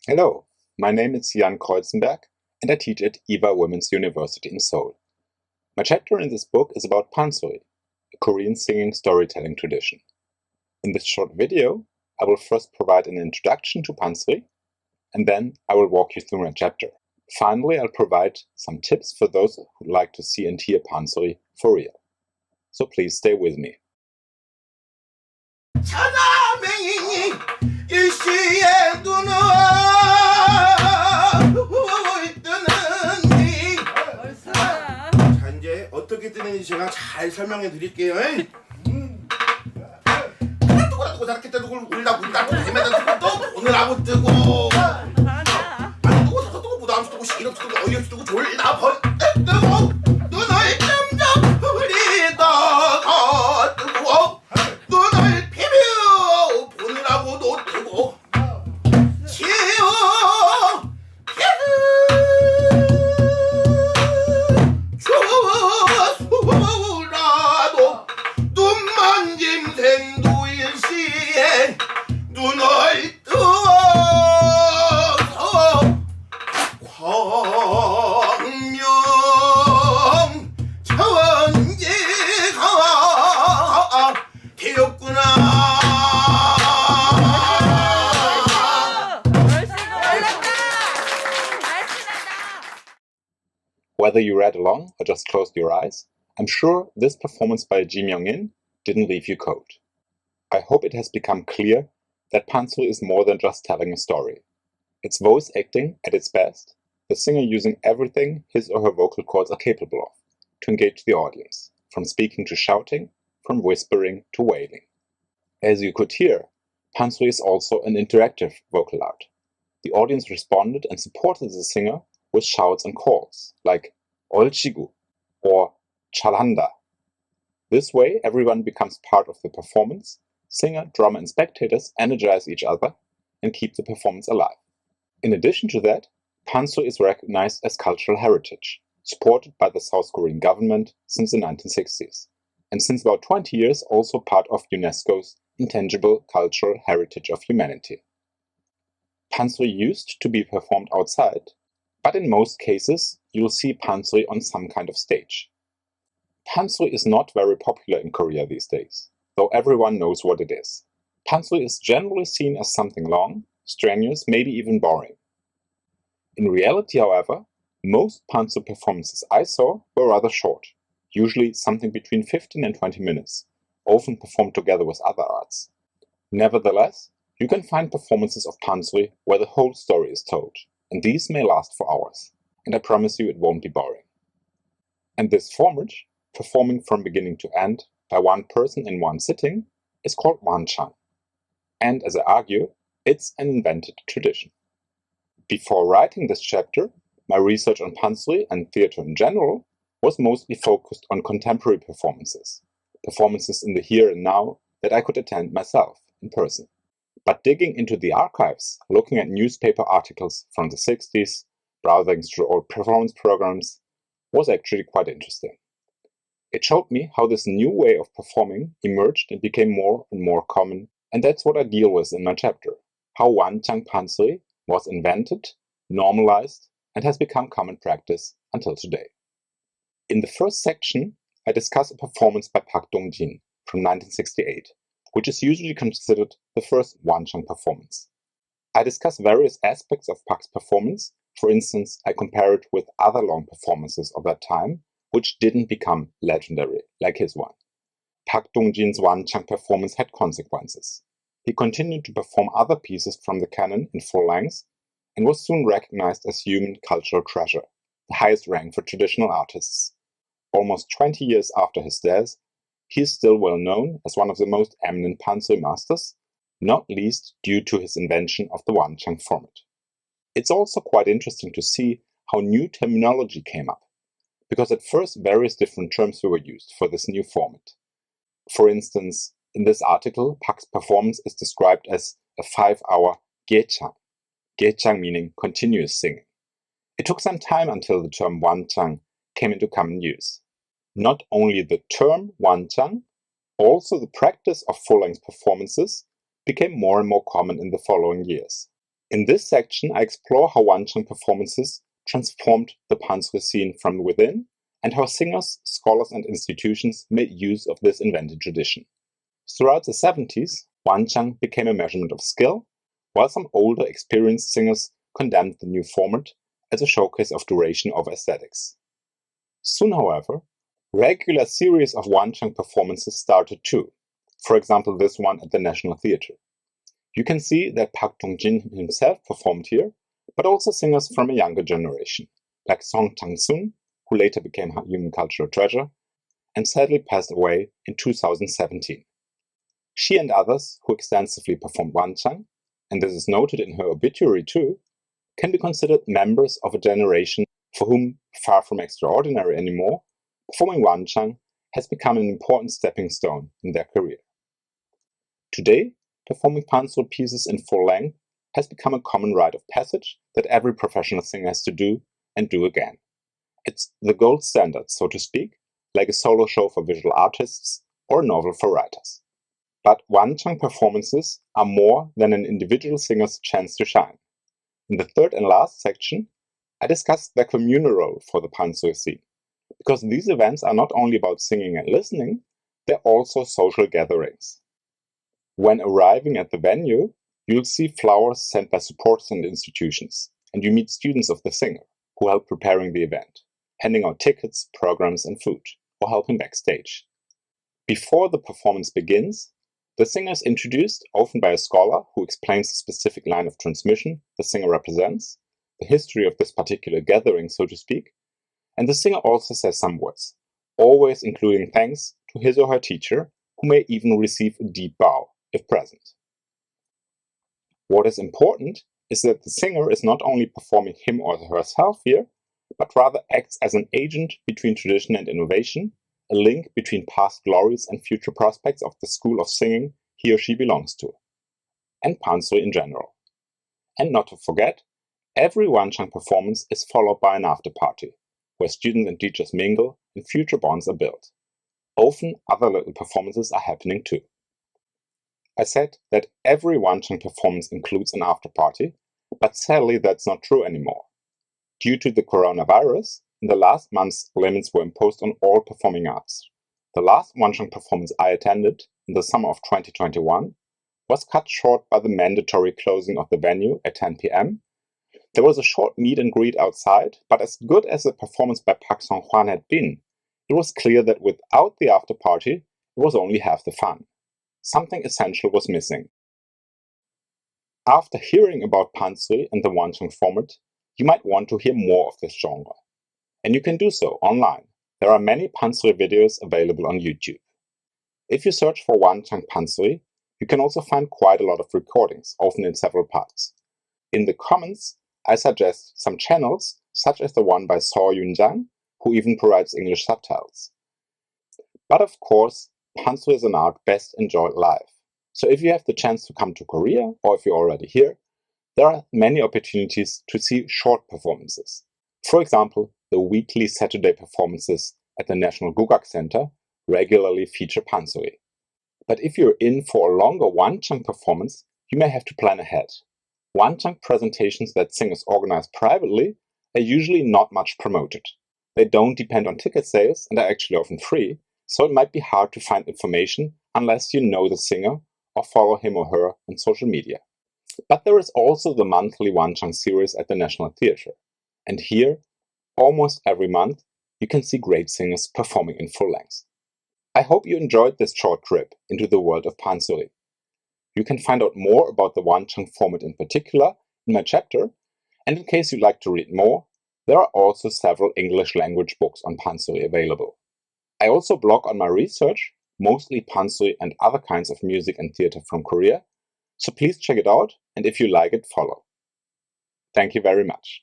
Hello, my name is Jan Kreuzenberg and I teach at Eva Women's University in Seoul. My chapter in this book is about Pansori, a Korean singing storytelling tradition. In this short video, I will first provide an introduction to Pansori, and then I will walk you through my chapter. Finally, I'll provide some tips for those who'd like to see and hear Pansori for real. So please stay with me. 자, 이제 어떻게 뜨는지 제가 잘 설명해 드릴게요. 뜨고 저렇게 뜨고 울다 헤매다 뜨고 또 오늘하고 뜨고 뜨고 서서 뜨고 부담스 뜨고 시기럽 뜨고 어이없이 뜨고 졸다 뜨고 눈을 깜짝 흘리다가 뜨고 눈을 피며 보느라고도 뜨고 추워서라도 눈만 짐생도 일시에 눈을 뜨어서 광명 천지가 되었구나. Whether you read along or just closed your eyes, I'm sure this performance by Ji Myung-in didn't leave you cold. I hope it has become clear that Pansori is more than just telling a story. It's voice acting at its best, the singer using everything his or her vocal cords are capable of to engage the audience, from speaking to shouting, from whispering to wailing. As you could hear, Pansori is also an interactive vocal art. The audience responded and supported the singer with shouts and calls, like Olchigu or Chalanda. This way, everyone becomes part of the performance. Singer, drummer, and spectators energize each other and keep the performance alive. In addition to that, Pansori is recognized as cultural heritage, supported by the South Korean government since the 1960s, and since about 20 years also part of UNESCO's Intangible Cultural Heritage of Humanity. Pansori used to be performed outside, but in most cases you'll see Pansori on some kind of stage. Pansori is not very popular in Korea these days, though everyone knows what it is. Pansori is generally seen as something long, strenuous, maybe even boring. In reality, however, most Pansori performances I saw were rather short, usually something between 15 and 20 minutes, often performed together with other arts. Nevertheless, you can find performances of Pansori where the whole story is told, and these may last for hours, and I promise you it won't be boring. And this format, performing from beginning to end by one person in one sitting, is called wanchang. And as I argue, it's an invented tradition. Before writing this chapter, my research on Pansori and theater in general was mostly focused on contemporary performances in the here and now that I could attend myself in person. But digging into the archives, looking at newspaper articles from the 60s, browsing through old performance programs, was actually quite interesting. It showed me how this new way of performing emerged and became more and more common, and that's what I deal with in my chapter, how wanchang Pansori was invented, normalized, and has become common practice until today. In the first section, I discuss a performance by Park Dong-jin from 1968, which is usually considered the first wanchang performance. I discuss various aspects of Park's performance. For instance, I compare it with other long performances of that time, which didn't become legendary like his one. Park Dong-jin's wanchang performance had consequences. He continued to perform other pieces from the canon in full length and was soon recognized as human cultural treasure, the highest rank for traditional artists. Almost 20 years after his death, he is still well known as one of the most eminent Pansori masters, not least due to his invention of the wanchang format. It's also quite interesting to see how new terminology came up, because at first various different terms were used for this new format. For instance, in this article, Park's performance is described as a 5-hour gaechang, gaechang meaning continuous singing. It took some time until the term wanchang came into common use. Not only the term wanchang, also the practice of full-length performances became more and more common in the following years. In this section, I explore how Wanchang performances transformed the pansori scene from within and how singers, scholars, and institutions made use of this invented tradition. Throughout the 70s, Wanchang became a measurement of skill, while some older, experienced singers condemned the new format as a showcase of duration over aesthetics. Soon, however, regular series of Wanchang performances started too, for example this one at the National Theatre. You can see that Park Dong-jin himself performed here, but also singers from a younger generation, like Song Chang-sun, who later became a human cultural treasure, and sadly passed away in 2017. She and others who extensively performed Wanchang, and this is noted in her obituary too, can be considered members of a generation for whom, far from extraordinary anymore, performing Wanchang has become an important stepping stone in their career. Today, performing pansori pieces in full length has become a common rite of passage that every professional singer has to do and do again. It's the gold standard, so to speak, like a solo show for visual artists or a novel for writers. But Wanchang performances are more than an individual singer's chance to shine. In the third and last section, I discussed the communal role for the pansori scene, because these events are not only about singing and listening, they're also social gatherings. When arriving at the venue, you'll see flowers sent by supporters and institutions, and you meet students of the singer who help preparing the event, handing out tickets, programs, and food, or helping backstage. Before the performance begins, the singer is introduced, often by a scholar who explains the specific line of transmission the singer represents, the history of this particular gathering, so to speak, and the singer also says some words, always including thanks to his or her teacher, who may even receive a deep bow, if present. What is important is that the singer is not only performing him or herself here, but rather acts as an agent between tradition and innovation, a link between past glories and future prospects of the school of singing he or she belongs to, and pansori in general. And not to forget, every Wanchang performance is followed by an after-party, where students and teachers mingle and future bonds are built. Often other little performances are happening too. I said that every Wanchang performance includes an after-party, but sadly that's not true anymore. Due to the coronavirus, in the last months limits were imposed on all performing arts. The last Wanchang performance I attended, in the summer of 2021, was cut short by the mandatory closing of the venue at 10 p.m. There was a short meet and greet outside, but as good as the performance by Park Song-hwan had been, it was clear that without the after-party, it was only half the fun. Something essential was missing. After hearing about pansori and the Wanchang format, you might want to hear more of this genre. And you can do so online. There are many pansori videos available on YouTube. If you search for Wanchang pansori, you can also find quite a lot of recordings, often in several parts. In the comments, I suggest some channels, such as the one by Saw Yun-jang, who even provides English subtitles. But of course, pansori is an art best enjoyed live. So if you have the chance to come to Korea, or if you're already here, there are many opportunities to see short performances. For example, the weekly Saturday performances at the National Gugak Center regularly feature pansori. But if you're in for a longer Wanchang performance, you may have to plan ahead. Wanchang presentations that singers organize privately are usually not much promoted. They don't depend on ticket sales and are actually often free, so it might be hard to find information unless you know the singer or follow him or her on social media. But there is also the monthly Wanchang series at the National Theatre, and here, almost every month, you can see great singers performing in full length. I hope you enjoyed this short trip into the world of pansori. You can find out more about the Wanchang format in particular in my chapter, and in case you'd like to read more, there are also several English language books on pansori available. I also blog on my research, mostly pansori and other kinds of music and theater from Korea, so please check it out, and if you like it, follow. Thank you very much.